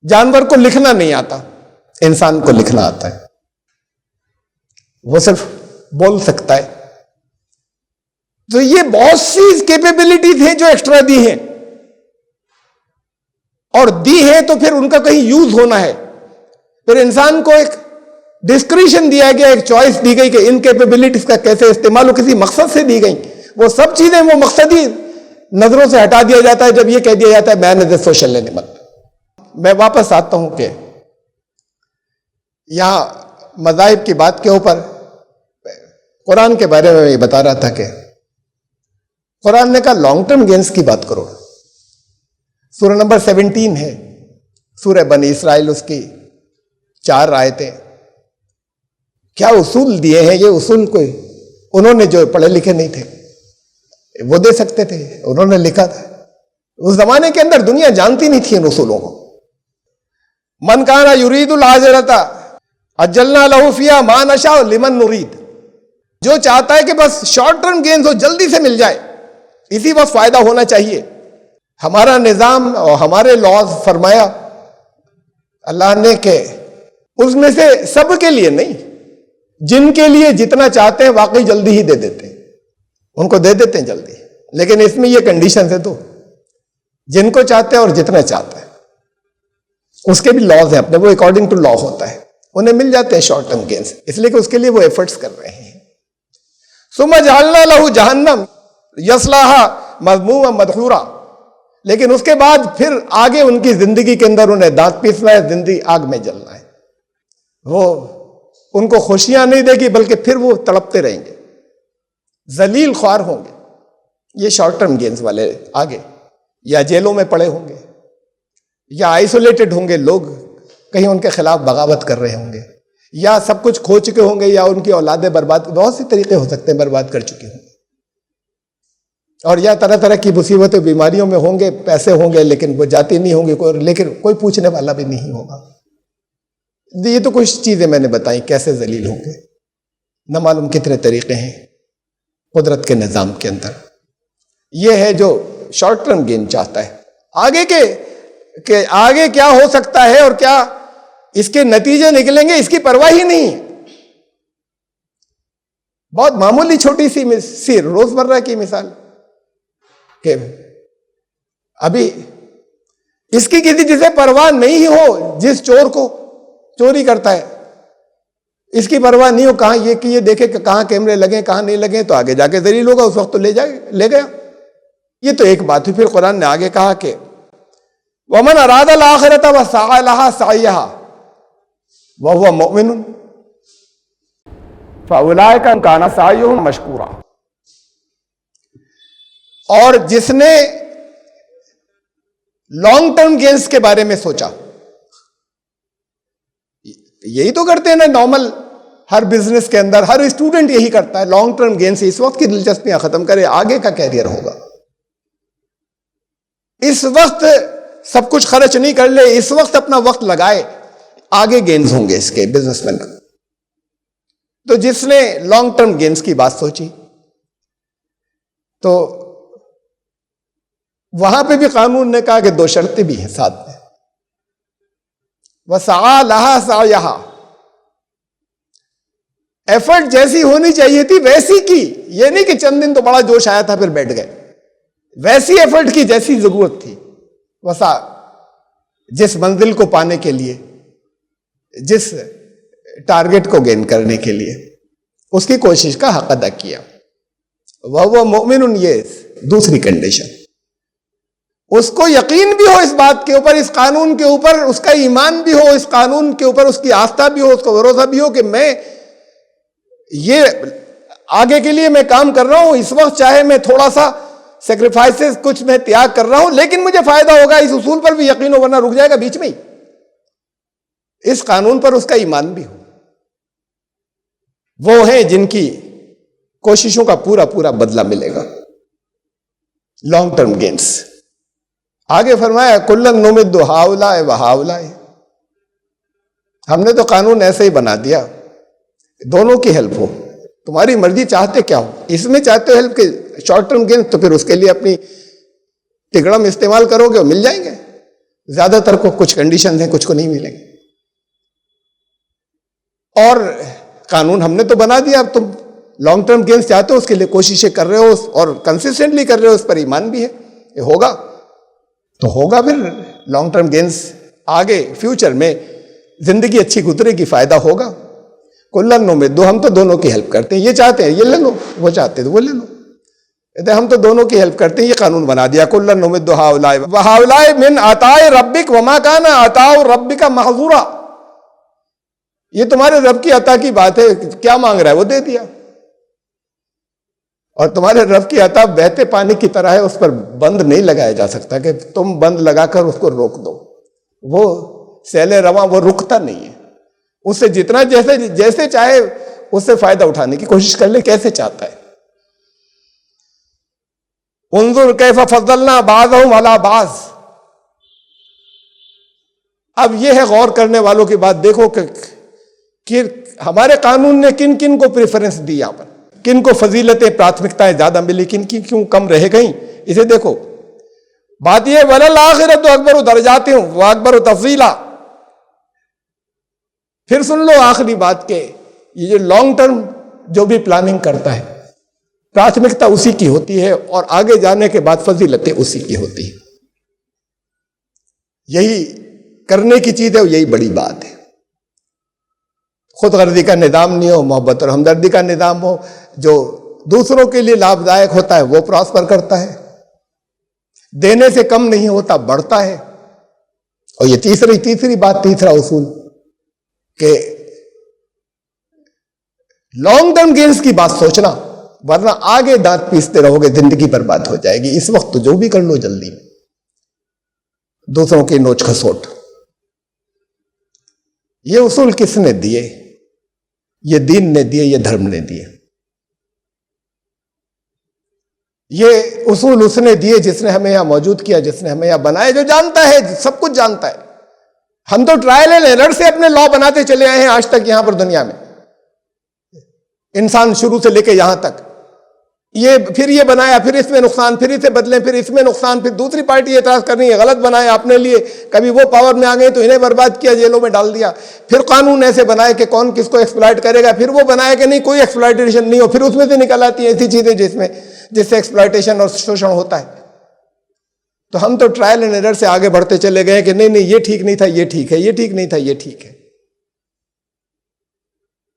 जानवर को लिखना नहीं आता, इंसान को लिखना आता है। वो सिर्फ बोल सकता है। तो ये बहुत सी कैपेबिलिटीज हैं जो एक्स्ट्रा दी हैं, और दी है तो फिर उनका कहीं यूज होना है। फिर इंसान को एक डिस्क्रिशन दिया गया, एक चॉइस दी गई कि इन कैपेबिलिटीज का कैसे इस्तेमाल हो, किसी मकसद से दी गई। वो सब चीजें वो मकसदी नजरों से हटा दिया जाता है जब ये कह दिया जाता है man is a social animal. मैं वापस आता हूं कि यहां मज़ाहिब की बात के ऊपर कुरान के बारे में ये बता रहा था कि कुरान ने कहा लॉन्ग टर्म गेन्स की बात करो। सूरह नंबर 17 है, सूरह बनी इसराइल, उसकी 4 आयतें। क्या उसूल दिए हैं? ये उसूल कोई उन्होंने जो पढ़े लिखे नहीं थे वो दे सकते थे, उन्होंने लिखा था। उस जमाने के अंदर दुनिया जानती नहीं थी इन उसूलों को। मन काना युरीदुल आजिरता अज्जलना लहू फिया मा नशाउ लिमन नुरीद। जो चाहता है कि बस शॉर्ट टर्म गेन्स हो, जल्दी से मिल जाए, इसी बस फायदा होना चाहिए। हमारा निजाम और हमारे लॉज फरमाया अल्लाह ने के उसमें से सबके लिए नहीं, जिनके लिए जितना चाहते हैं वाकई जल्दी ही दे देते हैं, उनको दे देते हैं जल्दी। लेकिन इसमें ये कंडीशन है, तो जिनको चाहते हैं और जितना चाहते हैं उसके भी लॉज हैं अपने, वो अकॉर्डिंग टू लॉ होता है, उन्हें मिल जाते हैं शॉर्ट टर्म गेन्स, इसलिए कि उसके लिए वो एफर्ट्स कर रहे हैं। सुम्मा जअलना लहू जहन्नम यस्लाहा मज़मूमा मदहूरा। लेकिन उसके बाद फिर आगे उनकी जिंदगी के अंदर उन्हें दांत पीसना है, जिंदगी आग में जलना है। वो उनको खुशियां नहीं देगी बल्कि फिर वो तड़पते रहेंगे, जलील ख्वार होंगे। ये शॉर्ट टर्म गेन्स वाले आगे या जेलों में पड़े होंगे या आइसोलेटेड होंगे, लोग कहीं उनके खिलाफ बगावत कर रहे होंगे, या सब कुछ खो चुके होंगे, या उनकी औलादें बर्बाद, बहुत से तरीके हो सकते हैं, बर्बाद कर चुके होंगे, और या तरह तरह की मुसीबतें बीमारियों में होंगे, पैसे होंगे लेकिन वो जाती नहीं होंगी, लेकिन कोई पूछने वाला भी नहीं होगा। ये तो कुछ चीजें मैंने बताई कैसे जलील होंगे, न मालूम कितने तरीके हैं कुदरत के निज़ाम के अंदर। ये है जो शॉर्ट टर्म गेन चाहता है, आगे के आगे क्या हो सकता है और क्या इसके नतीजे निकलेंगे इसकी परवाह ही नहीं। बहुत मामूली छोटी सी रोजमर्रा की मिसाल कि अभी इसकी किसी जिसे परवाह नहीं हो, जिस चोर को चोरी करता है इसकी परवाह नहीं हो, कहां ये कि ये देखे कि कहां कैमरे लगे कहां नहीं लगे, तो आगे जाके जलील होगा, उस वक्त तो ले गया। ये तो एक बात हुई। फिर कुरान ने आगे कहा कि वमन अरादल आखिरत व सअ लहा सअयहा व हुवा मुमिनुन फउलाइका काना सअयुहुम मशकूरा। और जिसने लॉन्ग टर्म गेन्स के बारे में सोचा, यही तो करते हैं ना नॉर्मल, हर बिजनेस के अंदर हर स्टूडेंट यही करता है, लॉन्ग टर्म गेन से इस वक्त की दिलचस्पियां खत्म करे, आगे का कैरियर होगा। इस वक्त सब कुछ खर्च नहीं कर ले, इस वक्त अपना वक्त लगाए, आगे गेन्स होंगे इसके बिजनेसमैन। तो जिसने लॉन्ग टर्म गेन्स की बात सोची तो वहां पे भी कानून ने कहा कि 2 शर्तें भी हैं साथ में। वसआ लहा सअयहा, एफर्ट जैसी होनी चाहिए थी वैसी की, ये नहीं कि चंद दिन तो बड़ा जोश आया था फिर बैठ गए, वैसी एफर्ट की जैसी जरूरत थी। वसा, जिस मंजिल को पाने के लिए, जिस टारगेट को गेन करने के लिए उसकी कोशिश का हक अदा किया। वह मोमिनुन, ये दूसरी कंडीशन, उसको यकीन भी हो इस बात के ऊपर, इस कानून के ऊपर उसका ईमान भी हो, इस कानून के ऊपर उसकी आस्था भी हो, उसका भरोसा भी हो कि मैं ये आगे के लिए मैं काम कर रहा हूं, इस वक्त चाहे मैं थोड़ा सा सेक्रीफाइसेस कुछ मैं त्याग कर रहा हूं लेकिन मुझे फायदा होगा, इस उसूल पर भी यकीन हो, वरना रुक जाएगा बीच में ही। इस कानून पर उसका ईमान भी हो। वो है जिनकी कोशिशों का पूरा पूरा बदला मिलेगा, लॉन्ग टर्म गेन्स। आगे फरमाया कुल्लन नुमिद्दु हाउलाए व हाउलाए, हमने तो कानून ऐसे ही बना दिया दोनों की हेल्प हो, तुम्हारी मर्जी, चाहते क्या हो, इसमें चाहते हो हेल्प के शॉर्ट टर्म गेन, तो फिर उसके लिए अपनी तिगड़म इस्तेमाल करोगे और मिल जाएंगे। ज्यादातर को कुछ कंडीशन है, कुछ को नहीं मिलेंगे। और कानून हमने तो बना दिया, अब तुम लॉन्ग टर्म गेन्स चाहते हो, उसके लिए कोशिशें कर रहे हो और कंसिस्टेंटली कर रहे हो, उस पर ईमान भी है, ये होगा तो होगा। फिर लॉन्ग टर्म गेन्स आगे फ्यूचर में जिंदगी अच्छी गुजरेगी, फायदा होगा। कुल्लन नुमिद्दु, हम तो दोनों की हेल्प करते हैं, ये चाहते हैं ये ले लो, वो चाहते हैं तो वो ले लो, कहते हम तो दोनों की हेल्प करते हैं, ये कानून बना दिया। कुल्लन नुमिद्दु हाउलाए व हाउलाए मिन अताए रब्बिक वमा काना अताउ रब्बिका महजूरा। ये तुम्हारे रब की अता की बात है, क्या मांग रहा है वो दे दिया। और तुम्हारे रब की अता बहते पानी की तरह है, उस पर बंद नहीं लगाया जा सकता कि तुम बंद लगाकर उसको रोक दो। वो सैले रवा, वो रुकता नहीं है, उससे जितना जैसे जैसे चाहे उससे फायदा उठाने की कोशिश कर ले, कैसे चाहता है। उन्जुर कैफा फज़लना बाज़हुम अला बाज़। अब यह है गौर करने वालों की बात, देखो कि हमारे कानून ने किन किन को प्रेफरेंस दी, यहां पर किन को फजीलतें प्राथमिकताएं ज्यादा मिली, किन की क्यों कम रह गई, इसे देखो। बात यह वलल आखिरतु अकबर दरजातिन व अकबर तफजीला। फिर सुन लो आखिरी बात के, ये जो लॉन्ग टर्म जो भी प्लानिंग करता है, प्राथमिकता उसी की होती है और आगे जाने के बाद फजीलतें उसी की होती है। यही करने की चीज है, यही बड़ी बात है। खुदगर्जी का निज़ाम नहीं हो, मोहब्बत और हमदर्दी का निज़ाम हो, जो दूसरों के लिए लाभदायक होता है वो प्रॉस्पर करता है, देने से कम नहीं होता, बढ़ता है। और ये तीसरी बात, तीसरा उसूल कि लॉन्ग टर्म गेन्स की बात सोचना, वरना आगे दांत पीसते रहोगे, जिंदगी बर्बाद हो जाएगी। इस वक्त तो जो भी कर लो जल्दी में, दूसरों की नोच खसोट। ये उसूल किसने दिए? ये दीन ने दिए, ये धर्म ने दिए। ये उसूल उसने दिए जिसने हमें यहां मौजूद किया, जिसने हमें यहां बनाया, जो जानता है, सब कुछ जानता है। हम तो ट्रायल एंड एरर से अपने लॉ बनाते चले आए हैं आज तक यहां पर दुनिया में, इंसान शुरू से लेकर यहां तक। फिर ये बनाया, फिर इसमें नुकसान, फिर इसे बदले, फिर इसमें नुकसान, फिर दूसरी पार्टी एतराज कर रही है, गलत बनाया अपने लिए, कभी वो पावर में आ गए तो इन्हें बर्बाद किया, जेलों में डाल दिया। फिर कानून ऐसे बनाए कि कौन किसको एक्सप्लॉइट करेगा, फिर वो बनाया कि नहीं कोई एक्सप्लॉइटेशन नहीं हो, फिर उसमें से निकल आती है ऐसी चीजें जिससे एक्सप्लॉइटेशन और शोषण होता है। तो हम तो ट्रायल एंड एरर से आगे बढ़ते चले गए कि नहीं ये ठीक नहीं था, ये ठीक है, ये ठीक नहीं था, ये ठीक है।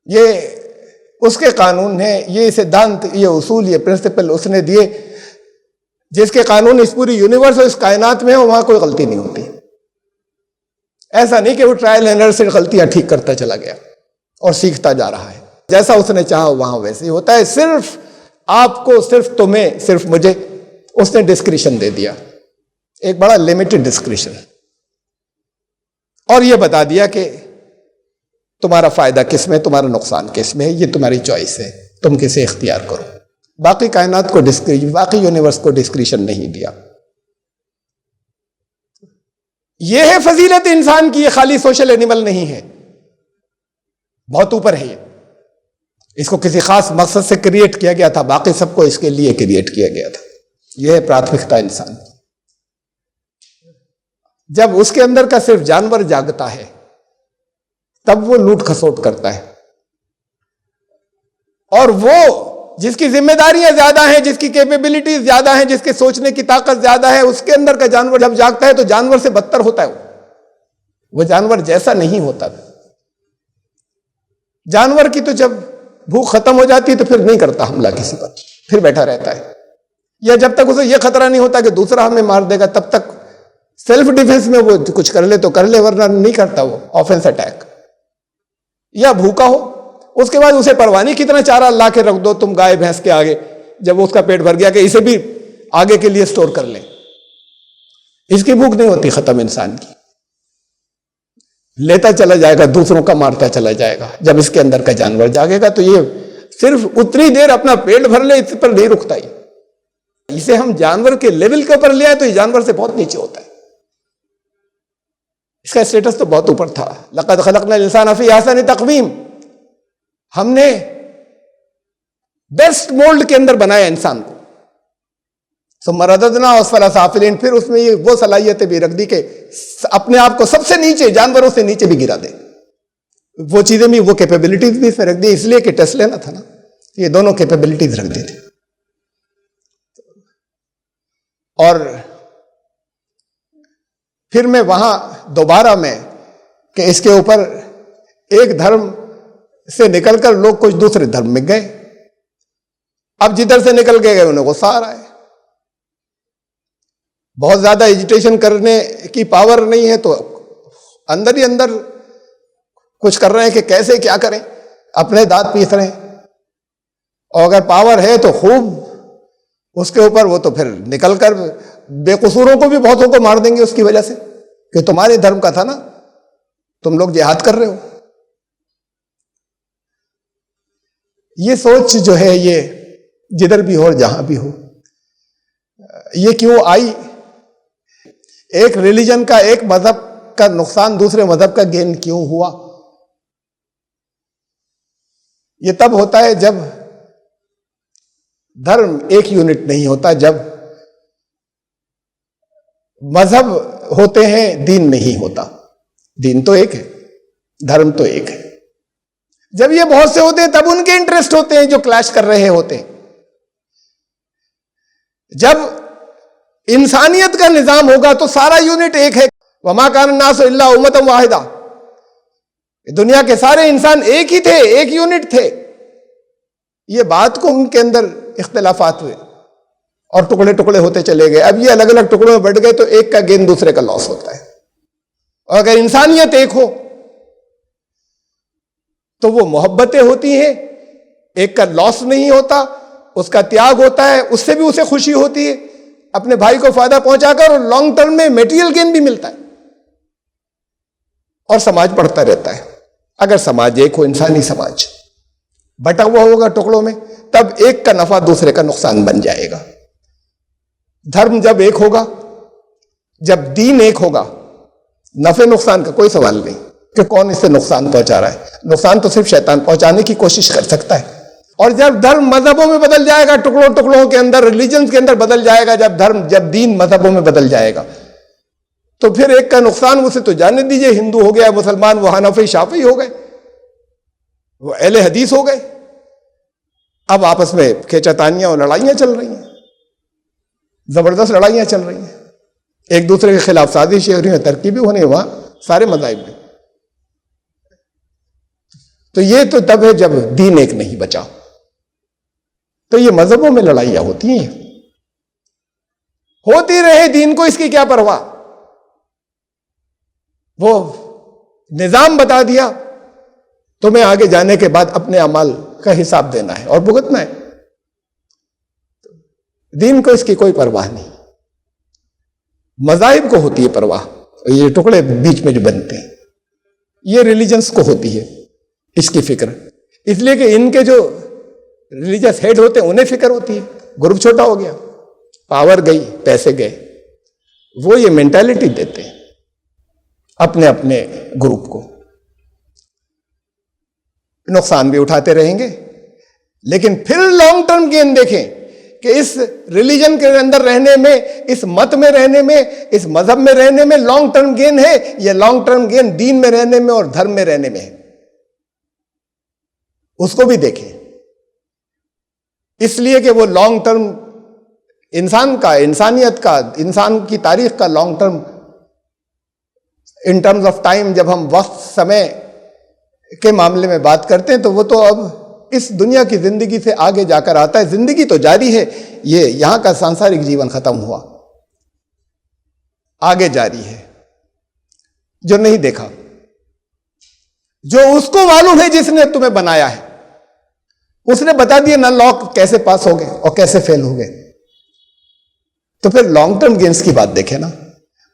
ये उसके कानून है, ये सिद्धांत, ये उसूल, ये प्रिंसिपल उसने दिए, जिसके कानून इस पूरी यूनिवर्स और इस कायनात में हो, वहां कोई गलती नहीं होती। ऐसा नहीं कि वो ट्रायल एंड एरर से गलतियां ठीक करता चला गया और सीखता जा रहा है। जैसा उसने चाहा वहां वैसे ही होता है। सिर्फ आपको, सिर्फ तुम्हें, सिर्फ मुझे उसने डिस्क्रिशन दे दिया, एक बड़ा लिमिटेड डिस्क्रिशन, और ये बता दिया कि तुम्हारा फायदा किसमें, तुम्हारा नुकसान किसमें है, ये तुम्हारी चॉइस है, तुम किसे इख्तियार करो। बाकी कायनात को डिस्क्रिशन, बाकी यूनिवर्स को डिस्क्रिशन नहीं दिया। ये है फजीलत इंसान की, ये खाली सोशल एनिमल नहीं है, बहुत ऊपर है। ये इसको किसी खास मकसद से क्रिएट किया गया था, बाकी सबको इसके लिए क्रिएट किया गया था। यह है प्राथमिकता इंसान। जब उसके अंदर का सिर्फ जानवर जागता है तब वो लूट खसोट करता है, और वो जिसकी जिम्मेदारियां ज्यादा हैं, जिसकी कैपेबिलिटीज ज्यादा हैं, जिसके सोचने की ताकत ज्यादा है, उसके अंदर का जानवर जब जागता है तो जानवर से बदतर होता है। वो जानवर जैसा नहीं होता। जानवर की तो जब भूख खत्म हो जाती है तो फिर नहीं करता हमला किसी पर, फिर बैठा रहता है, या जब तक उसे यह खतरा नहीं होता कि दूसरा हमें मार देगा तब तक सेल्फ डिफेंस में वो कुछ कर ले तो कर ले, वरना नहीं करता वो ऑफेंस अटैक। या भूखा हो, उसके बाद उसे परवाह नहीं कितना चारा ला के रख दो तुम गाय भैंस के आगे, जब उसका पेट भर गया कि इसे भी आगे के लिए स्टोर कर ले। इसकी भूख नहीं होती खत्म इंसान की, लेता चला जाएगा, दूसरों का मारता चला जाएगा। जब इसके अंदर का जानवर जागेगा तो ये सिर्फ उतनी देर अपना पेट भर ले, इस पर नहीं रुकता ही। इसे हम जानवर के लेवल के ऊपर ले आए तो ये जानवर से बहुत नीचे होता है। इसका स्टेटस तो बहुत ऊपर था। लक़द ख़लक़नल इंसान फ़ी अहसनि तक़वीम, हमने बेस्ट मोल्ड के अंदर बनाया इंसान को, सुम्मरददना अस्फला साफिलीन, फिर उसमें ये वो सलाहियतें भी रख दी कि अपने आप को सबसे नीचे, जानवरों से नीचे भी गिरा दे। वो चीजें भी, वो कैपेबिलिटीज भी इसमें रख दी, इसलिए कि टेस्ट लेना था ना, ये दोनों कैपेबिलिटीज रख दी थी। और फिर मैं वहां दोबारा में कि इसके ऊपर एक धर्म से निकलकर लोग कुछ दूसरे धर्म में गए। अब जिधर से निकल के गए उन्हें गुस्सा आ रहा है, बहुत ज्यादा एजिटेशन करने की पावर नहीं है तो अंदर ही अंदर कुछ कर रहे हैं कि कैसे क्या करें, अपने दांत पीस रहे हैं। और अगर पावर है तो खूब उसके ऊपर, वो तो फिर निकलकर बेकसूरों को भी बहुतों को मार देंगे उसकी वजह से कि तुम्हारे धर्म का था ना, तुम लोग जिहाद कर रहे हो। ये सोच जो है ये जिधर भी हो और जहां भी हो, ये क्यों आई? एक रिलीजन का, एक मजहब का नुकसान दूसरे मजहब का गेन क्यों हुआ? ये तब होता है जब धर्म एक यूनिट नहीं होता, जब मजहब होते हैं, दीन नहीं होता। दीन तो एक है, धर्म तो एक है। जब ये बहुत से होते हैं तब उनके इंटरेस्ट होते हैं जो क्लैश कर रहे होते हैं। जब इंसानियत का निजाम होगा तो सारा यूनिट एक है। वमा कान नास इल्ला उम्मतम वाहिदा, दुनिया के सारे इंसान एक ही थे, एक यूनिट थे। ये बात को उनके अंदर इख्तिलाफात हुए और टुकड़े टुकड़े होते चले गए। अब ये अलग अलग टुकड़ों में बढ़ गए तो एक का गेन दूसरे का लॉस होता है। और अगर इंसानियत एक हो तो वो मोहब्बतें होती हैं, एक का लॉस नहीं होता, उसका त्याग होता है, उससे भी उसे खुशी होती है, अपने भाई को फायदा पहुंचाकर, और लॉन्ग टर्म में मेटीरियल गेन भी मिलता है और समाज बढ़ता रहता है। अगर समाज एक हो, इंसानी समाज बटा हुआ होगा टुकड़ों में, तब एक का नफा दूसरे का नुकसान बन जाएगा। धर्म जब एक होगा, जब दीन एक होगा, नफे नुकसान का कोई सवाल नहीं कि कौन इससे नुकसान पहुंचा रहा है। नुकसान तो सिर्फ शैतान पहुंचाने की कोशिश कर सकता है। और जब धर्म मजहबों में बदल जाएगा, टुकड़ों टुकड़ों के अंदर, रिलीजन के अंदर बदल जाएगा, जब दीन मजहबों में बदल जाएगा, तो फिर एक का नुकसान उसे तो जाने दीजिए। हिंदू हो गया मुसलमान, वो हनफी शाफी हो गए, वो अहले हदीस हो गए। अब आपस में खेचातानियां और लड़ाइयां चल रही हैं, जबरदस्त लड़ाइयां चल रही हैं, एक दूसरे के खिलाफ साजिशें हो रही हैं, तरकीबें होने वहां सारे मज़ाहिब में। तो ये तो तब है जब दीन एक नहीं बचा। तो ये मजहबों में लड़ाइयां होती हैं, होती रहे, दीन को इसकी क्या परवाह। वो निजाम बता दिया, तुम्हें आगे जाने के बाद अपने अमाल का हिसाब देना है और भुगतना है। दीन को इसकी कोई परवाह नहीं, मज़ाहिब को होती है परवाह। ये टुकड़े बीच में जो बनते हैं, ये रिलीजन्स को होती है इसकी फिक्र, इसलिए कि इनके जो रिलीजियस हेड होते हैं उन्हें फिक्र होती है। ग्रुप छोटा हो गया, पावर गई, पैसे गए, वो ये मेंटालिटी देते हैं अपने अपने ग्रुप को। नुकसान भी उठाते रहेंगे, लेकिन फिर लॉन्ग टर्म गेन देखें कि इस रिलीजन के अंदर रहने में, इस मत में रहने में, इस मजहब में रहने में लॉन्ग टर्म गेन है। यह लॉन्ग टर्म गेन दीन में रहने में और धर्म में रहने में है, उसको भी देखें। इसलिए कि वो लॉन्ग टर्म इंसान का, इंसानियत का, इंसान की तारीख का long term in terms of time, जब हम वक्त समय के मामले में बात करते हैं, तो वो तो अब इस दुनिया की जिंदगी से आगे जाकर आता है। जिंदगी तो जारी है, ये यहां का सांसारिक जीवन खत्म हुआ, आगे जारी है। जो नहीं देखा, जो उसको मालूम है, जिसने तुम्हें बनाया है, उसने बता दिया ना लॉ कैसे पास हो गए और कैसे फेल हो गए। तो फिर लॉन्ग टर्म गेन्स की बात देखें ना।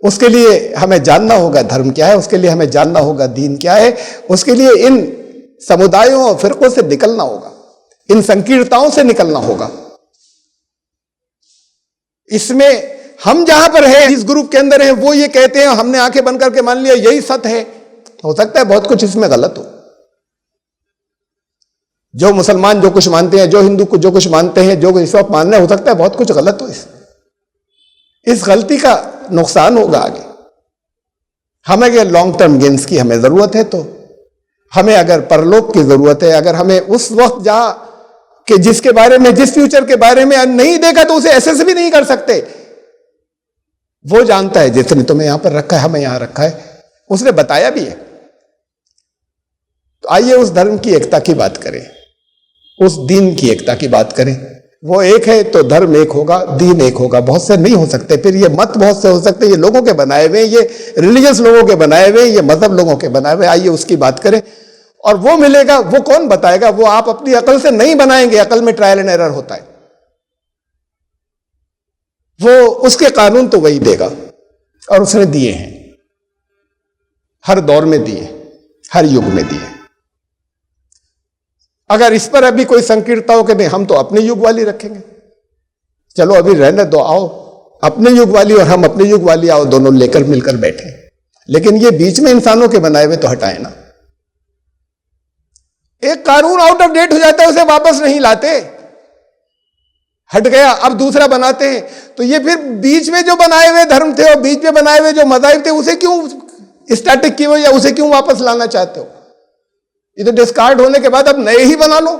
उसके लिए हमें जानना होगा धर्म क्या है, उसके लिए हमें जानना होगा दीन क्या है, उसके लिए इन समुदायों और फिरकों से निकलना होगा, इन संकीर्णताओं से निकलना होगा। इसमें हम जहां पर हैं, इस ग्रुप के अंदर हैं, वो ये कहते हैं, हमने आंखें बंद करके मान लिया यही सत्य है। हो सकता है बहुत कुछ इसमें गलत हो। जो मुसलमान जो कुछ मानते हैं, जो हिंदू को जो कुछ मानते हैं, जो इस वक्त मानना, हो सकता है बहुत कुछ गलत हो इसमें। इस गलती का नुकसान होगा आगे। हमें अगर लॉन्ग टर्म गेन्स की हमें जरूरत है, तो हमें अगर परलोक की जरूरत है, अगर हमें उस वक्त जहां कि जिसके बारे में, जिस फ्यूचर के बारे में नहीं देखा तो उसे एसेस भी नहीं कर सकते। वो जानता है जिसने तुम्हें यहां पर रखा है, हमें यहां रखा है, उसने बताया भी है। तो आइए उस धर्म की एकता की बात करें, उस दीन की एकता की बात करें। वो एक है तो धर्म एक होगा, दीन एक होगा। बहुत से नहीं हो सकते, फिर ये मत बहुत से हो सकते, ये लोगों के बनाए हुए, ये रिलीजियस लोगों के बनाए हुए, ये मजहब लोगों के बनाए हुए। आइए उसकी बात करें। और वो मिलेगा, वो कौन बताएगा? वो आप अपनी अकल से नहीं बनाएंगे, अकल में ट्रायल एंड एरर होता है। वो उसके कानून तो वही देगा, और उसने दिए हैं, हर दौर में दिए, हर युग में दिए। अगर इस पर अभी कोई संकीर्णता हो कि नहीं हम तो अपने युग वाली रखेंगे, चलो अभी रहने दो, आओ अपने युग वाली और हम अपने युग वाली, आओ दोनों लेकर मिलकर बैठे। लेकिन ये बीच में इंसानों के बनाए हुए तो हटाए ना। एक कानून आउट ऑफ डेट हो जाता है, उसे वापस नहीं लाते, हट गया, अब दूसरा बनाते हैं। तो ये फिर बीच में जो बनाए हुए धर्म थे और बीच में बनाए हुए जो मज़ाहिब थे, उसे क्यों स्टैटिक किए हो या उसे क्यों वापस लाना चाहते हो? ये तो डिस्कार्ड होने के बाद अब नए ही बना लो,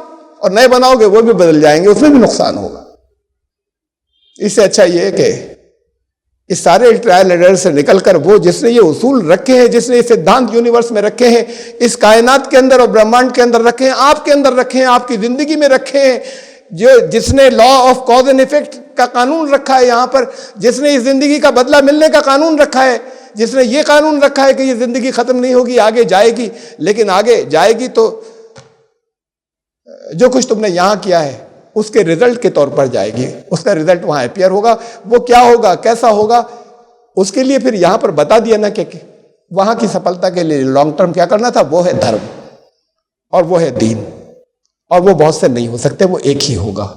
और नए बनाओगे वो भी बदल जाएंगे, उसमें भी नुकसान होगा। इससे अच्छा ये है कि इस सारे ट्रायल एंड एरर से निकलकर वो जिसने ये उसूल रखे हैं, जिसने ये सिद्धांत यूनिवर्स में रखे हैं, इस कायनात के अंदर और ब्रह्मांड के अंदर रखे हैं, आपके अंदर रखे हैं, आपकी जिंदगी में रखे हैं, जो जिसने law of cause and effect का कानून रखा है यहां पर, जिसने इस जिंदगी का बदला मिलने का कानून रखा है, जिसने ये कानून रखा है कि ये जिंदगी खत्म नहीं होगी, आगे जाएगी, लेकिन आगे जाएगी तो जो कुछ तुमने यहां किया है उसके रिजल्ट के तौर पर जाएगी, उसका रिजल्ट वहां अपीयर होगा। वो क्या होगा, कैसा होगा, उसके लिए फिर यहां पर बता दिया ना कि वहां की सफलता के लिए लॉन्ग टर्म क्या करना था। वो है धर्म और वो है दीन, और वो बहुत से नहीं हो सकते, वो एक ही होगा।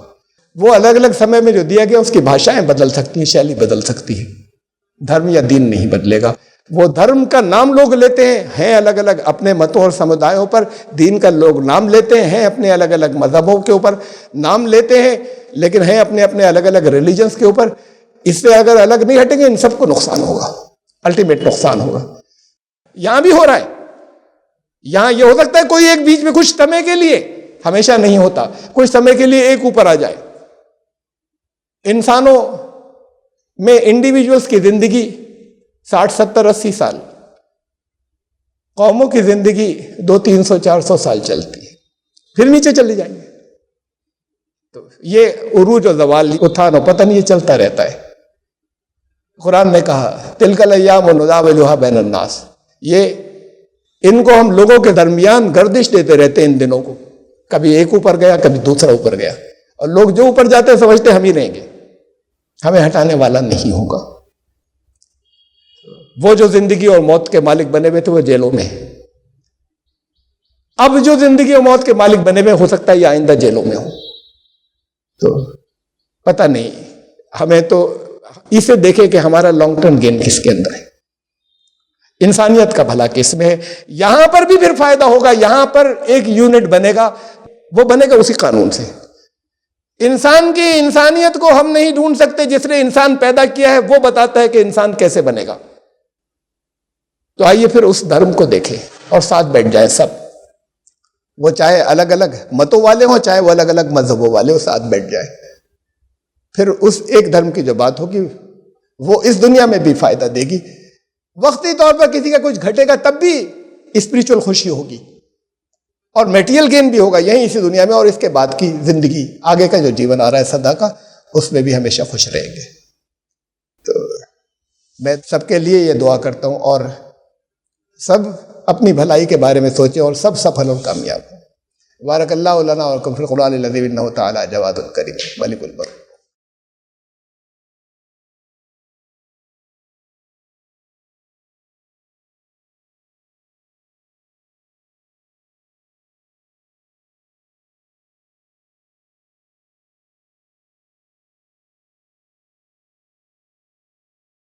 वो अलग अलग समय में जो दिया गया उसकी भाषाएं बदल सकती हैं, शैली बदल सकती है, धर्म या दीन नहीं बदलेगा। वो धर्म का नाम लोग लेते हैं अलग अलग अपने मतों और समुदायों पर, दीन का लोग नाम लेते हैं अपने अलग अलग मजहबों के ऊपर नाम लेते हैं, लेकिन हैं अपने अपने अलग अलग रिलीजन्स के ऊपर। इससे अगर अलग नहीं हटेंगे इन सबको नुकसान होगा, अल्टीमेट नुकसान होगा। यहां भी हो रहा है, यहां ये हो सकता है कोई एक बीच में कुछ समय के लिए, हमेशा नहीं होता, कुछ समय के लिए एक ऊपर आ जाए। इंसानों में इंडिविजुअल्स की जिंदगी 60, 70, 80 साल, कौमों की जिंदगी 200, 300, 400 साल चलती है, फिर नीचे चले जाएंगे। तो ये उरूज और जवाल, उत्थान और पतन, ये चलता रहता है। कुरान ने कहा तिलकल अय्याम नुदाविलुहा बैनन नास, ये इनको हम लोगों के दरमियान गर्दिश देते रहते हैं इन दिनों को, कभी एक ऊपर गया, कभी दूसरा ऊपर गया, और लोग जो ऊपर जाते हैं समझते हम ही रहेंगे, हमें हटाने वाला नहीं होगा। वो जो जिंदगी और मौत के मालिक बने हुए थे वो जेलों में है। अब जो जिंदगी और मौत के मालिक बने हुए हो सकता है ये आइंदा जेलों में हो। तो पता नहीं, हमें तो इसे देखे कि हमारा लॉन्ग टर्म गेन किसके अंदर है, इंसानियत का भला किसमें है। यहां पर भी फिर फायदा होगा, यहां पर एक यूनिट बनेगा, वो बनेगा उसी कानून से। इंसान की इंसानियत को हम नहीं ढूंढ सकते, जिसने इंसान पैदा किया है वो बताता है कि इंसान कैसे बनेगा। तो आइए फिर उस धर्म को देखें और साथ बैठ जाए सब, वो चाहे अलग अलग मतों वाले हों, चाहे वो अलग अलग मजहबों वाले हो, साथ बैठ जाए। फिर उस एक धर्म की जो बात होगी वो इस दुनिया में भी फायदा देगी, वक्ती तौर पर किसी का कुछ घटेगा तब भी स्पिरिचुअल खुशी होगी, और मेटीरियल गेन भी होगा यहीं इसी दुनिया में, और इसके बाद की जिंदगी, आगे का जो जीवन आ रहा है सदा का, उसमें भी हमेशा खुश रहेंगे। तो मैं सबके लिए ये दुआ करता हूं, और सब अपनी भलाई के बारे में सोचें और सब सफल और कामयाब हो। बारकल्लाहु लना व लकुम फ़िल क़ुरआनिल अज़ीम इन्नहु तआला जवादुल करीम मलिकुल बर।